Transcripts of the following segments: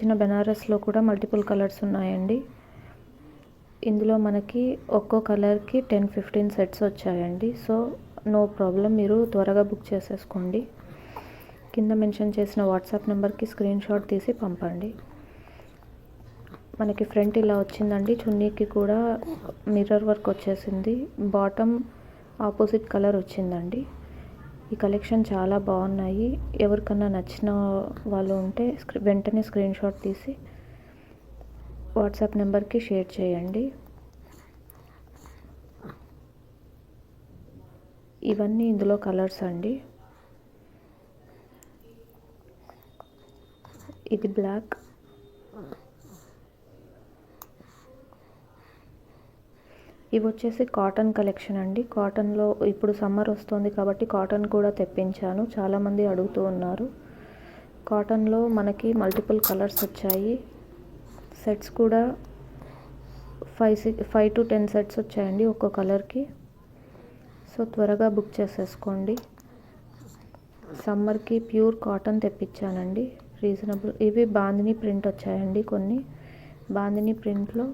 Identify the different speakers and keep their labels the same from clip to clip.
Speaker 1: చిన్న బెనారస్లో కూడా multiple colours ఉన్నాయండి. ఇందులో మనకి ఒక్కో కలర్కి 10-15 సెట్స్ వచ్చాయండి. సో నో ప్రాబ్లం, మీరు త్వరగా బుక్ చేసేసుకోండి. కింద మెన్షన్ చేసిన వాట్సాప్ నెంబర్కి స్క్రీన్ షాట్ తీసి పంపండి. మనకి ఫ్రంట్ ఇలా వచ్చిందండి. చున్నీకి కూడా మిర్రర్ వర్క్ వచ్చేసింది. బాటమ్ ఆపోజిట్ కలర్ వచ్చిందండి. ఈ కలెక్షన్ చాలా బాగున్నాయి. ఎవరికన్నా నచ్చిన వాళ్ళు ఉంటే వెంటనే స్క్రీన్ షాట్ తీసి వాట్సాప్ నెంబర్కి షేర్ చేయండి. ఇవన్నీ ఇందులో కలర్స్ అండి. ఇది బ్లాక్, ఇవి వచ్చేసి కాటన్ కలెక్షన్ అండి. కాటన్లో ఇప్పుడు సమ్మర్ వస్తుంది కాబట్టి కాటన్ కూడా తెప్పించాను. చాలామంది అడుగుతూ ఉన్నారు. కాటన్లో మనకి మల్టిపుల్ కలర్స్ వచ్చాయి. సెట్స్ కూడా 5 to 10 సెట్స్ వచ్చాయండి ఒక్కో కలర్కి. సో త్వరగా బుక్ చేసేసుకోండి. సమ్మర్కి ప్యూర్ కాటన్ తెప్పించానండి, రీజనబుల్. ఇవి బాందిని ప్రింట్ వచ్చాయండి. కొన్ని బాందిని ప్రింట్లో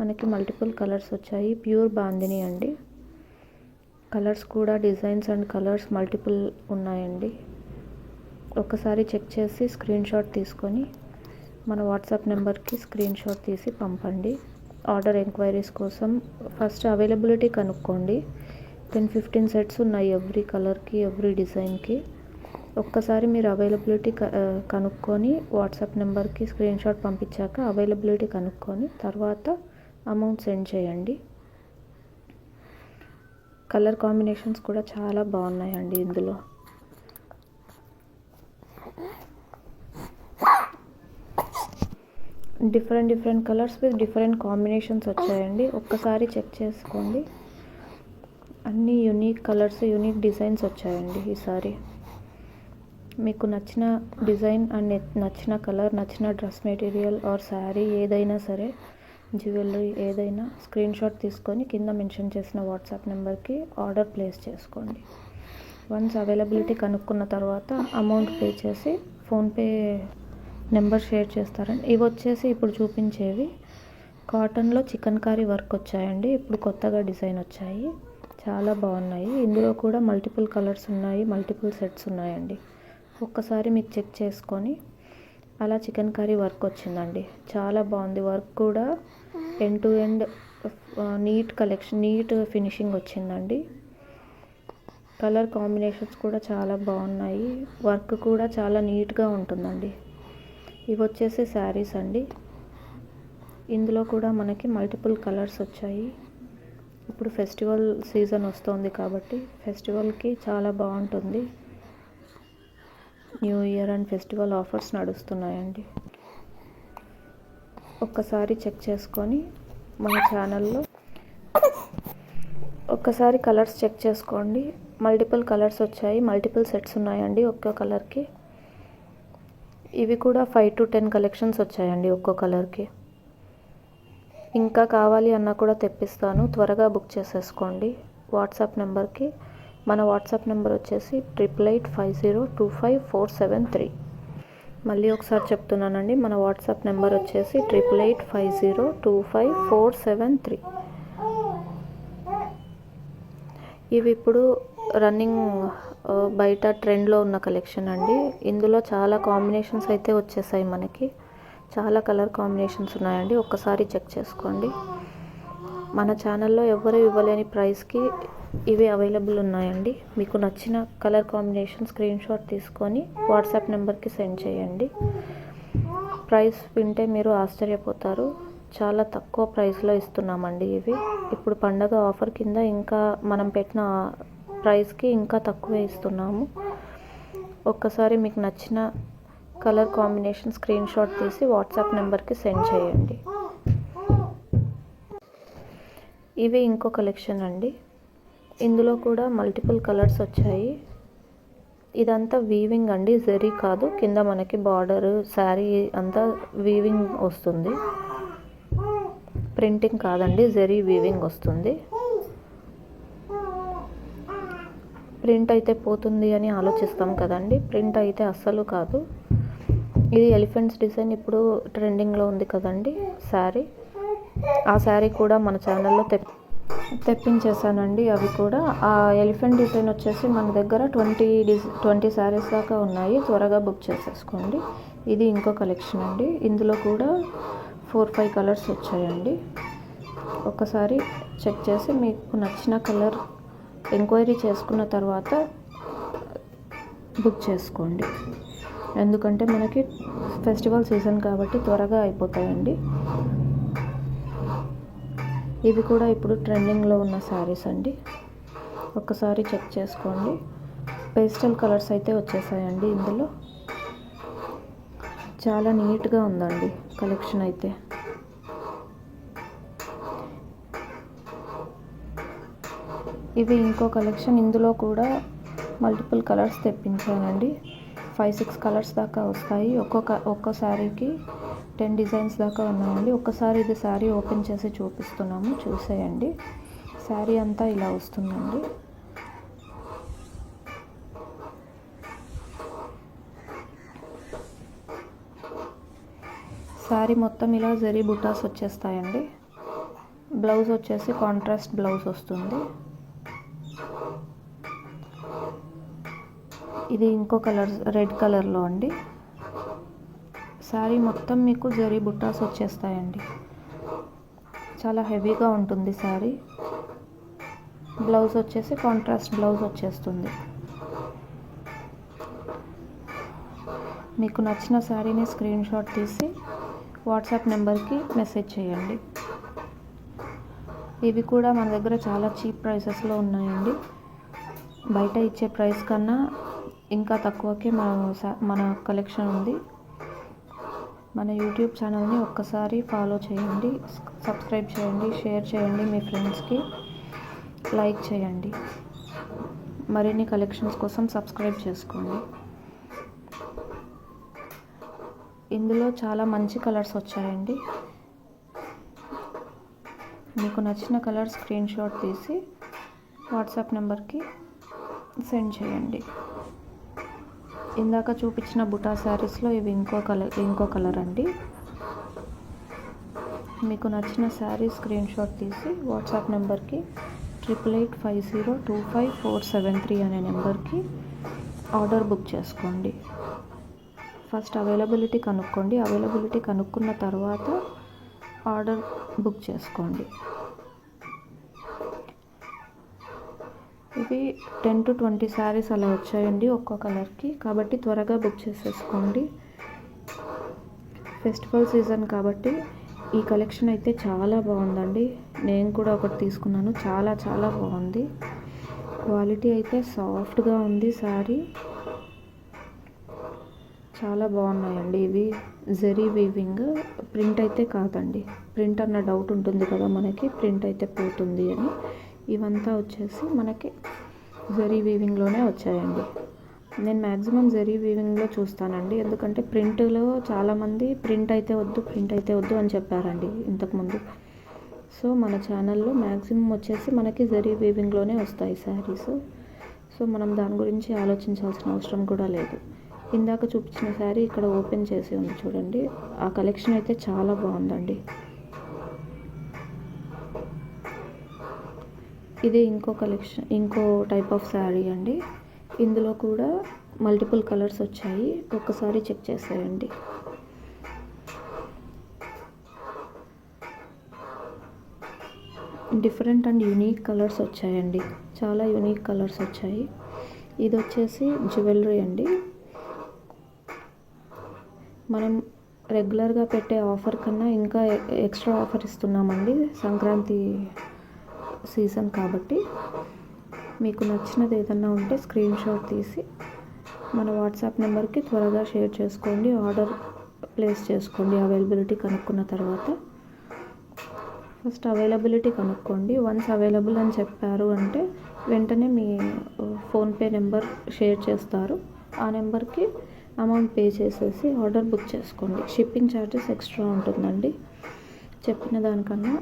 Speaker 1: మనకి మల్టిపుల్ కలర్స్ వచ్చాయి. ప్యూర్ బాందిని అండి. కలర్స్ కూడా డిజైన్స్ అండ్ కలర్స్ మల్టిపుల్ ఉన్నాయండి. ఒక్కసారి చెక్ చేసి స్క్రీన్ షాట్ తీసుకొని మన వాట్సాప్ నెంబర్కి స్క్రీన్ షాట్ తీసి పంపండి. ఆర్డర్ ఎంక్వైరీస్ కోసం ఫస్ట్ అవైలబిలిటీ కనుక్కోండి. 10-15 సెట్స్ ఉన్నాయి ఎవ్రీ కలర్కి, ఎవ్రీ డిజైన్కి. ఒక్కసారి మీరు అవైలబిలిటీ కనుక్కొని వాట్సాప్ నెంబర్కి స్క్రీన్ షాట్ పంపించాక అవైలబిలిటీ కనుక్కొని తర్వాత అమౌంట్ సెండ్ చేయండి. కలర్ కాంబినేషన్స్ కూడా చాలా బాగున్నాయండి ఇందులో. Different colours with different combinations వచ్చాయండి. ఒక్కసారి చెక్ చేసుకోండి. అన్నీ యూనిక్ కలర్స్, యూనిక్ డిజైన్స్ వచ్చాయండి ఈసారి. మీకు నచ్చిన డిజైన్ అండ్ నచ్చిన కలర్, నచ్చిన డ్రెస్ మెటీరియల్ ఆర్ శారీ ఏదైనా సరే, జ్యువెలరీ ఏదైనా స్క్రీన్ షాట్ తీసుకొని కింద మెన్షన్ చేసిన వాట్సాప్ నెంబర్కి ఆర్డర్ ప్లేస్ చేసుకోండి. వన్స్ అవైలబిలిటీ కనుక్కున్న తర్వాత అమౌంట్ పే చేసి ఫోన్పే నెంబర్ షేర్ చేస్తారండి. ఇవి వచ్చేసి ఇప్పుడు చూపించేవి కాటన్లో చికెన్ కారీ వర్క్ వచ్చాయండి. ఇప్పుడు కొత్తగా డిజైన్ వచ్చాయి, చాలా బాగున్నాయి. ఇందులో కూడా మల్టిపుల్ కలర్స్ ఉన్నాయి, మల్టిపుల్ సెట్స్ ఉన్నాయండి. ఒక్కసారి మీకు చెక్ చేసుకొని అలా చికెన్ కర్రీ వర్క్ వచ్చిందండి. చాలా బాగుంది. వర్క్ కూడా end to end neat collection, neat finishing వచ్చిందండి. కలర్ కాంబినేషన్స్ కూడా చాలా బాగున్నాయి. వర్క్ కూడా చాలా నీట్గా ఉంటుందండి. ఇవి వచ్చేసి శారీస్ అండి. ఇందులో కూడా మనకి మల్టిపుల్ కలర్స్ వచ్చాయి. ఇప్పుడు ఫెస్టివల్ సీజన్ వస్తుంది కాబట్టి ఫెస్టివల్కి చాలా బాగుంటుంది. New year and festival offers నడుస్తున్నాయండి. ఒక్కసారి చెక్ చేసుకొని మన ఛానల్లో ఒక్కసారి కలర్స్ చెక్ చేసుకోండి. మల్టిపుల్ కలర్స్ వచ్చాయి, మల్టిపుల్ సెట్స్ ఉన్నాయండి ఒక్కో కలర్కి. ఇవి కూడా 5 to 10 కలెక్షన్స్ వచ్చాయండి ఒక్కో కలర్కి. ఇంకా కావాలి అన్నా కూడా తెప్పిస్తాను, త్వరగా బుక్ చేసేసుకోండి. వాట్సాప్ నెంబర్కి, మన వాట్సాప్ నెంబర్ వచ్చేసి 8850254773. మళ్ళీ ఒకసారి చెప్తున్నానండి, మన వాట్సాప్ నెంబర్ వచ్చేసి 8850254773. ఇవి ఇప్పుడు రన్నింగ్ బయట ట్రెండ్లో ఉన్న కలెక్షన్ అండి. ఇందులో చాలా కాంబినేషన్స్ అయితే వచ్చేసాయి. మనకి చాలా కలర్ కాంబినేషన్స్ ఉన్నాయండి. ఒక్కసారి చెక్ చేసుకోండి. మన ఛానల్లో ఎవరు ఇవ్వలేని ప్రైస్కి ఇవి అవైలబుల్ ఉన్నాయండి. మీకు నచ్చిన కలర్ కాంబినేషన్ స్క్రీన్ షాట్ తీసుకొని వాట్సాప్ నెంబర్కి సెండ్ చేయండి. ప్రైస్ వింటే మీరు ఆశ్చర్యపోతారు. చాలా తక్కువ ప్రైస్లో ఇస్తున్నామండి ఇవి. ఇప్పుడు పండగ ఆఫర్ కింద ఇంకా మనం పెట్టిన ప్రైస్కి ఇంకా తక్కువే ఇస్తున్నాము. ఒక్కసారి మీకు నచ్చిన కలర్ కాంబినేషన్ స్క్రీన్ షాట్ తీసి వాట్సాప్ నెంబర్కి సెండ్ చేయండి. ఇవి ఇంకో కలెక్షన్ అండి. ఇందులో కూడా మల్టిపుల్ కలర్స్ వచ్చాయి. ఇదంతా వీవింగ్ అండి, జరీ కాదు. కింద మనకి బార్డర్, శారీ అంతా వీవింగ్ వస్తుంది, ప్రింటింగ్ కాదండి, జరీ వీవింగ్ వస్తుంది. ప్రింట్ అయితే పోతుంది అని ఆలోచిస్తాం కదండి, ప్రింట్ అయితే అస్సలు కాదు. ఇది ఎలిఫెంట్స్ డిజైన్ ఇప్పుడు ట్రెండింగ్లో ఉంది కదండి శారీ. ఆ శారీ కూడా మన ఛానల్లో తెప్పించేసానండి. అవి కూడా ఆ ఎలిఫెంట్ డిజైన్ వచ్చేసి మన దగ్గర 20 శారీస్ దాకా ఉన్నాయి. త్వరగా బుక్ చేసేసుకోండి. ఇది ఇంకో కలెక్షన్ అండి. ఇందులో కూడా 4-5 కలర్స్ వచ్చాయండి. ఒకసారి చెక్ చేసి మీకు నచ్చిన కలర్ ఎంక్వైరీ చేసుకున్న తర్వాత బుక్ చేసుకోండి. ఎందుకంటే మనకి ఫెస్టివల్ సీజన్ కాబట్టి త్వరగా అయిపోతాయండి. ఇవి కూడా ఇప్పుడు ట్రెండింగ్లో ఉన్న శారీస్ అండి. ఒక్కసారి చెక్ చేసుకోండి. పేస్టల్ కలర్స్ అయితే వచ్చేసాయండి. ఇందులో చాలా నీట్గా ఉందండి కలెక్షన్ అయితే. ఇవి ఇంకో కలెక్షన్. ఇందులో కూడా మల్టిపుల్ కలర్స్ తెప్పించానండి. 5-6 కలర్స్ దాకా వస్తాయి. ఒక్కో శారీకి 10 డిజైన్స్ దాకా ఉన్నాయండి. ఒక్కసారి ఇది శారీ ఓపెన్ చేసి చూపిస్తున్నాము, చూసేయండి. శారీ అంతా ఇలా వస్తుందండి. శారీ మొత్తం ఇలా జరీ బుటాస్ వచ్చేస్తాయండి. బ్లౌజ్ వచ్చేసి కాంట్రాస్ట్ బ్లౌజ్ వస్తుంది. ఇది ఇంకో కలర్, రెడ్ కలర్లో అండి. శారీ మొత్తం మీకు జరీ బుట్టాస్ వచ్చేస్తాయండి. చాలా హెవీగా ఉంటుంది శారీ. బ్లౌజ్ వచ్చేసి కాంట్రాస్ట్ బ్లౌజ్ వచ్చేస్తుంది. మీకు నచ్చిన శారీని స్క్రీన్ షాట్ తీసి వాట్సాప్ నెంబర్కి మెసేజ్ చేయండి. ఇవి కూడా మన దగ్గర చాలా చీప్ ప్రైసెస్లో ఉన్నాయండి. బయట ఇచ్చే ప్రైస్ కన్నా ఇంకా తక్కువకే మన కలెక్షన్ ఉంది. మన యూట్యూబ్ ఛానల్ని ఒక్కసారి ఫాలో చేయండి, సబ్స్క్రైబ్ చేయండి, షేర్ చేయండి, మీ ఫ్రెండ్స్కి లైక్ చేయండి. మరిన్ని కలెక్షన్స్ కోసం సబ్స్క్రైబ్ చేసుకోండి. ఇందులో చాలా మంచి కలర్స్ వచ్చాయండి. మీకు నచ్చిన కలర్ స్క్రీన్ షాట్ తీసి వాట్సాప్ నెంబర్కి సెండ్ చేయండి. ఇందాక చూపించిన బుటా శారీస్లో ఇవి ఇంకో కలర్ అండి. మీకు నచ్చిన శారీ స్క్రీన్ షాట్ తీసి వాట్సాప్ నెంబర్కి 8885025473 అనే నెంబర్కి ఆర్డర్ బుక్ చేసుకోండి. ఫస్ట్ అవైలబిలిటీ కనుక్కోండి. అవైలబిలిటీ కనుక్కున్న తర్వాత ఆర్డర్ బుక్ చేసుకోండి. ఇవి 10 to 20 శారీస్ అలా వచ్చాయండి ఒక్కో కలర్కి. కాబట్టి త్వరగా బుక్ చేసేసుకోండి. ఫెస్టివల్ సీజన్ కాబట్టి ఈ కలెక్షన్ అయితే చాలా బాగుందండి. నేను కూడా ఒకటి తీసుకున్నాను. చాలా చాలా బాగుంది. క్వాలిటీ అయితే సాఫ్ట్గా ఉంది. శారీ చాలా బాగున్నాయండి. ఇవి జరీ వీవింగ్, ప్రింట్ అయితే కాదండి. ప్రింట్ అన్న డౌట్ ఉంటుంది కదా మనకి, ప్రింట్ అయితే పోతుంది అని. ఇవంతా వచ్చేసి మనకి జరీ వీవింగ్లోనే వచ్చాయండి. నేను మ్యాక్సిమం జరీ వీవింగ్లో చూస్తానండి. ఎందుకంటే ప్రింట్లో చాలామంది ప్రింట్ అయితే వద్దు అని చెప్పారండి ఇంతకుముందు. సో మన ఛానల్లో మ్యాక్సిమం వచ్చేసి మనకి జరీ వీవింగ్లోనే వస్తాయి శారీస్. సో మనం దాని గురించి ఆలోచించాల్సిన అవసరం కూడా లేదు. ఇందాక చూపించిన శారీ ఇక్కడ ఓపెన్ చేసి ఉంది చూడండి. ఆ కలెక్షన్ అయితే చాలా బాగుందండి. ఇది ఇంకో కలెక్షన్, ఇంకో టైప్ ఆఫ్ శారీ అండి. ఇందులో కూడా మల్టిపుల్ కలర్స్ వచ్చాయి. ఒక్కసారి చెక్ చేసేయండి. డిఫరెంట్ అండ్ యూనిక్ కలర్స్ వచ్చాయండి. చాలా యూనిక్ కలర్స్ వచ్చాయి. ఇది వచ్చేసి జ్యువెలరీ అండి. మనం రెగ్యులర్గా పెట్టే ఆఫర్ కన్నా ఇంకా ఎక్స్ట్రా ఆఫర్ ఇస్తున్నామండి. సంక్రాంతి సీజన్ కాబట్టి మీకు నచ్చినది ఏదన్నా ఉంటే స్క్రీన్ షాట్ తీసి మన వాట్సాప్ నెంబర్కి త్వరగా షేర్ చేసుకోండి. ఆర్డర్ ప్లేస్ చేసుకోండి. అవైలబిలిటీ కనుక్కున్న తర్వాత ఫస్ట్ అవైలబిలిటీ కనుక్కోండి. వన్స్ అవైలబుల్ అని చెప్పారు అంటే వెంటనే మీ ఫోన్పే నెంబర్ షేర్ చేస్తారు. ఆ నెంబర్కి అమౌంట్ పే చేసేసి ఆర్డర్ బుక్ చేసుకోండి. షిప్పింగ్ ఛార్జెస్ ఎక్స్ట్రా ఉంటుందండి. చెప్పిన దానికన్నా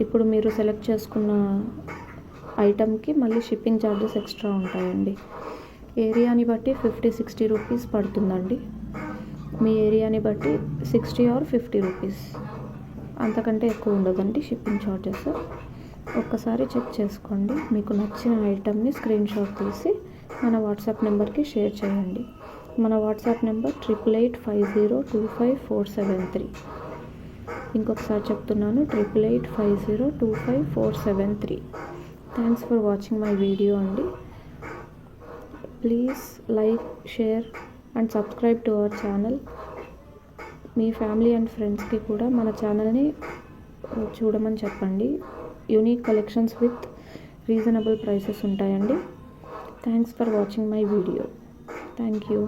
Speaker 1: ఇప్పుడు మీరు సెలెక్ట్ చేసుకున్న ఐటమ్కి మళ్ళీ షిప్పింగ్ ఛార్జెస్ ఎక్స్ట్రా ఉంటాయండి. ఏరియాని బట్టి 50-60 రూపీస్ పడుతుందండి. మీ ఏరియాని బట్టి 60 ఆర్ 50 రూపీస్, అంతకంటే ఎక్కువ ఉండదండి షిప్పింగ్ ఛార్జెస్. ఒక్కసారి చెక్ చేసుకోండి. మీకు నచ్చిన ఐటమ్ని స్క్రీన్ షాట్ తీసి మన వాట్సాప్ నెంబర్కి షేర్ చేయండి. మన వాట్సాప్ నెంబర్ 8885025473. ఇంకొకసారి చెప్తున్నాను, 8885025473. Thanks for watching my video అండి. Please like, share and subscribe to our channel. మీ ఫ్యామిలీ అండ్ ఫ్రెండ్స్కి కూడా మన ఛానల్ని చూడమని చెప్పండి. Unique collections with reasonable prices ఉంటాయండి. Thanks for watching my video. Thank you.